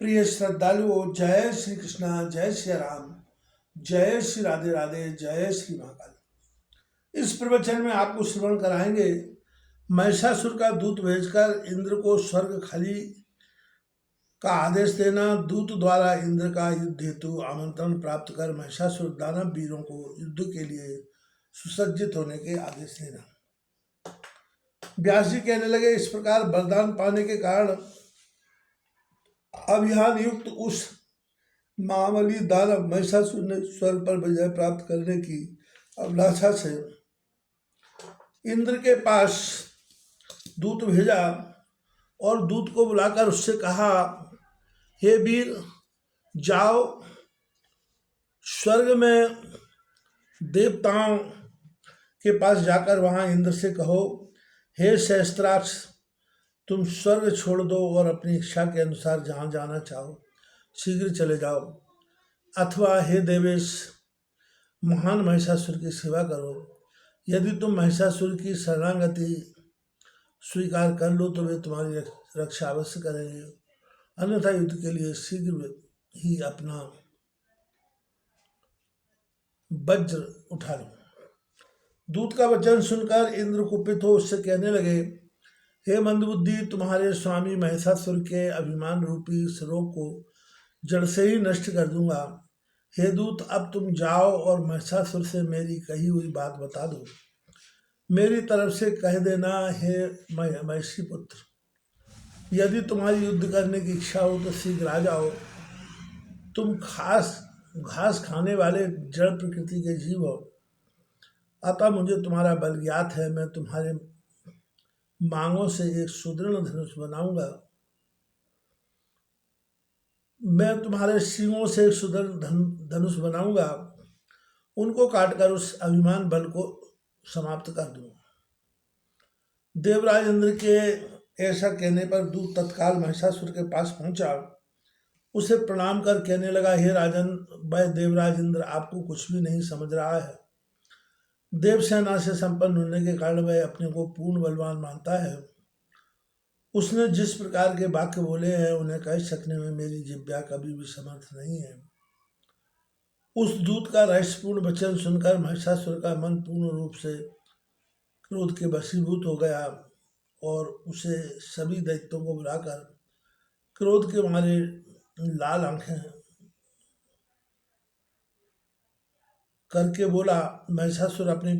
प्रिय श्रद्धालुओं, जय श्री कृष्णा, जय श्री राम, जय श्री राधे राधे, जय श्री महाकाल। इस प्रवचन में आपको श्रवण कराएंगे महिषासुर का दूत भेजकर इंद्र को स्वर्ग खाली का आदेश देना, दूत द्वारा इंद्र का युद्ध हेतु आमंत्रण प्राप्त कर महिषासुर दानव वीरों को युद्ध के लिए सुसज्जित होने के आदेश देना। व्यास जी कहने लगे, इस प्रकार वरदान पाने के कारण अभियान युक्त उस महाबली दानव महिषासुर ने स्वर्ग पर विजय प्राप्त करने की अभिलाषा से इंद्र के पास दूत भेजा और दूत को बुलाकर उससे कहा, हे वीर, जाओ स्वर्ग में देवताओं के पास जाकर वहां इंद्र से कहो, हे सहस्त्राक्ष, तुम स्वर्ग छोड़ दो और अपनी इच्छा के अनुसार जहाँ जाना चाहो शीघ्र चले जाओ, अथवा हे देवेश, महान महिषासुर की सेवा करो। यदि तुम महिषासुर की शरणागति स्वीकार कर लो तो वे तुम्हारी रक्षा अवश्य करेंगे, अन्यथा युद्ध के लिए शीघ्र ही अपना वज्र उठा लो। दूत का वचन सुनकर इंद्र कुपित हो उससे कहने लगे, हे मंदबुद्धि, तुम्हारे स्वामी महिषासुर के अभिमान रूपी रोग को जड़ से ही नष्ट कर दूंगा। हे दूत, अब तुम जाओ और महिषासुर से मेरी कही हुई बात बता दो। मेरी तरफ से कह देना, हे महिषी पुत्र, यदि तुम्हारी युद्ध करने की इच्छा हो तो शीघ्र आ जाओ। तुम घास खाने वाले जड़ प्रकृति के जीव हो, अतः मुझे तुम्हारा बल ज्ञात है। मैं तुम्हारे मांगों से एक सुदृढ़ धनुष बनाऊंगा। मैं तुम्हारे सींगों से एक सुदृढ़ धनुष बनाऊंगा, उनको काटकर उस अभिमान बल को समाप्त कर दूंगा। देवराज इंद्र के ऐसा कहने पर दूत तत्काल महिषासुर के पास पहुंचा, उसे प्रणाम कर कहने लगा, हे राजन, वह देवराज इंद्र आपको कुछ भी नहीं समझ रहा है। देवसेना से संपन्न होने के कारण वह अपने को पूर्ण बलवान मानता है। उसने जिस प्रकार के वाक्य बोले हैं उन्हें कह सकने में मेरी जिह्वा कभी भी समर्थ नहीं है। उस दूत का रहस्यपूर्ण वचन सुनकर महिषासुर का मन पूर्ण रूप से क्रोध के वशीभूत हो गया और उसे सभी दैत्यों को बुलाकर क्रोध के मारे लाल आंखें करके बोला। महिषासुर अपनी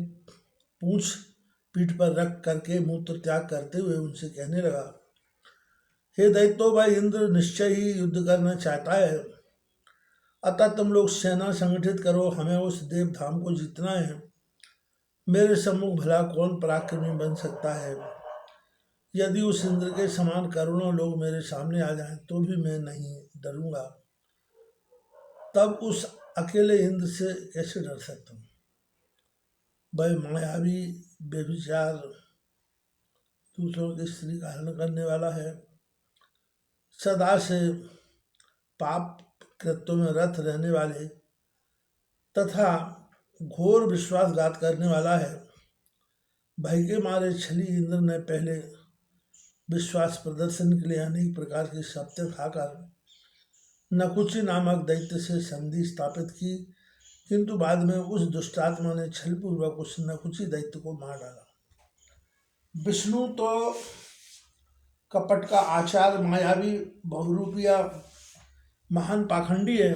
पूंछ पीठ पर रख करके मूत्र त्याग करते हुए उनसे कहने लगा, हे दैत्यो, भाई इंद्र निश्चय ही युद्ध करना चाहता है, अतः तुम लोग सेना संगठित करो, हमें उस देवधाम को जीतना है। मेरे सम्मुख भला कौन पराक्रमी बन सकता है। यदि उस इंद्र के समान करोड़ों लोग मेरे सामने आ जाएं तो भी मैं नहीं डरूंगा। तब उस अकेले इंद्र से कैसे डर सकता हूँ। वह मायावी, बेविचार, दूसरों की स्त्री का हरण करने वाला है, सदा से पाप कृत्यों में रत रहने वाले तथा घोर विश्वासघात करने वाला है। भय के मारे छली इंद्र ने पहले विश्वास प्रदर्शन के लिए अनेक प्रकार की शपथें खाकर नकुची नामक दैत्य से संधि स्थापित की, किंतु बाद में उस दुष्टात्मा ने छलपूर्वक उस नकुची दैत्य को मार डाला। विष्णु तो कपट का आचार, मायावी, बहुरूपिया, महान पाखंडी है।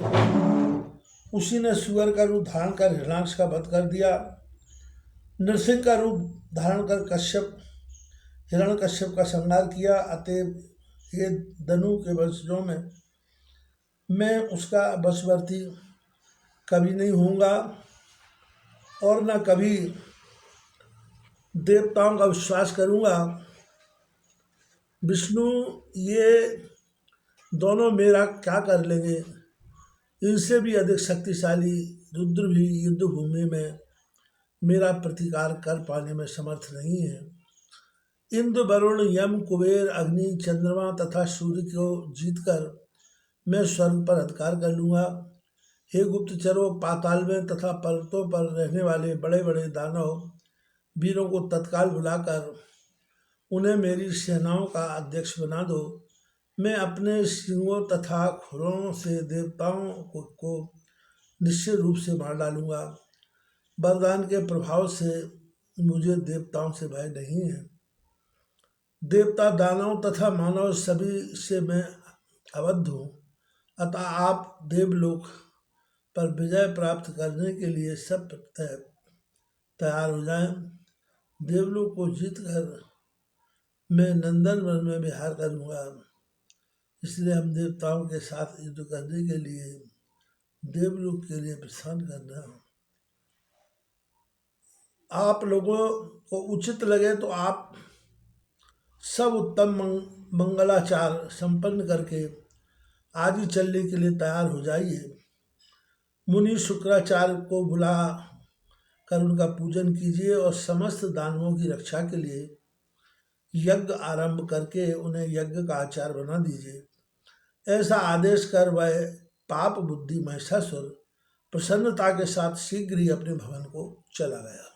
उसी ने सुअर का रूप धारण कर हिरणाक्ष का वध कर दिया। नृसिंह का रूप धारण कर हिरण्यकश्यप का संहार किया। अतएव हे धनु के वंशजों में मैं उसका वशवर्ती कभी नहीं होऊंगा और न कभी देवताओं का विश्वास करूंगा। विष्णु ये दोनों मेरा क्या कर लेंगे। इनसे भी अधिक शक्तिशाली रुद्र भी युद्ध भूमि में मेरा प्रतिकार कर पाने में समर्थ नहीं है। इंद्र, वरुण, यम, कुबेर, अग्नि, चंद्रमा तथा सूर्य को जीतकर मैं स्वर्ग पर अधिकार कर लूँगा। हे गुप्तचरों, पाताल में तथा पर्वतों पर रहने वाले बड़े बड़े दानव वीरों को तत्काल बुलाकर उन्हें मेरी सेनाओं का अध्यक्ष बना दो। मैं अपने सिंगों तथा खुरों से देवताओं को निश्चित रूप से मार डालूंगा। वरदान के प्रभाव से मुझे देवताओं से भय नहीं है। देवता, दानव तथा मानव सभी से मैं अवध हूँ। अतः आप देवलोक पर विजय प्राप्त करने के लिए सब तैयार हो जाएं। देवलोक को जीतकर मैं नंदन वन में विहार करूँगा। इसलिए हम देवताओं के साथ युद्ध करने के लिए देवलोक के लिए प्रस्थान करना। आप लोगों को उचित लगे तो आप सब उत्तम मंगलाचार संपन्न करके आज ही चलने के लिए तैयार हो जाइए। मुनि शुक्राचार्य को बुला कर उनका पूजन कीजिए और समस्त दानवों की रक्षा के लिए यज्ञ आरंभ करके उन्हें यज्ञ का आचार बना दीजिए। ऐसा आदेश कर वह पाप बुद्धि महिषासुर प्रसन्नता के साथ शीघ्र ही अपने भवन को चला गया।